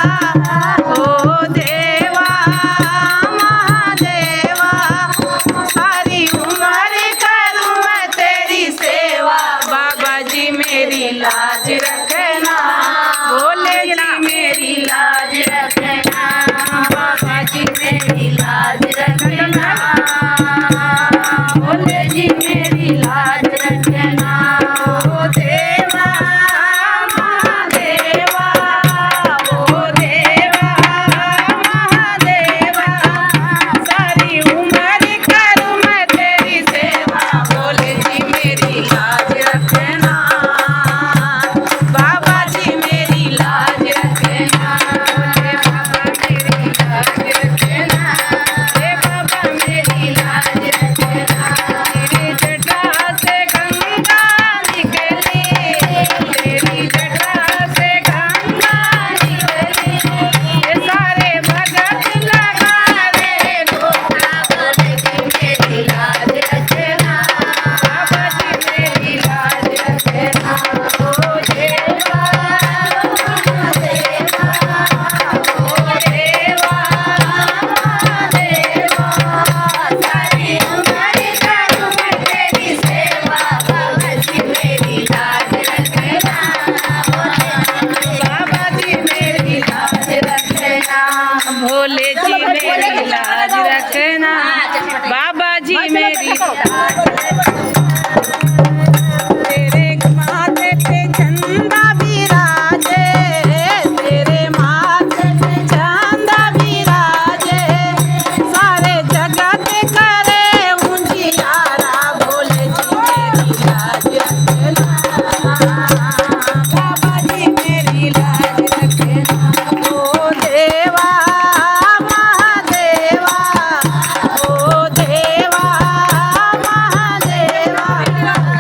ओ देवा महादेवा सारी उम्र करूं मैं तेरी सेवा बाबा जी मेरी लाज रखना भोले जी मेरी लाज रखना बाबा जी मेरी लाज रखना भोले जी मेरी लाज रखना ओ देवा महादेवा ओ देवा महादेवा सारी उम्र करूं मैं तेरी सेवा भोले जी मेरी लाज रखना बाबा जी मेरी लाज रखना भोले बाबा मेरी लाज रखना हे बाबा मेरी लाज रखना तेरी जटा से गंगा निकली तेरी जटा से गंगा निकली ये सारे भगत लगा रे घोड़ा भोले जी मेरी लाज रखना बाबा जी मेरी लाज रखना ओ देवा महादेवा ओ देवा महादेवा सारी उम्र करूं मैं तेरी सेवा बाबा जी मेरी लाज रखना बाबा जी मेरी लाज रखना भोले जी मेरी लाज रखना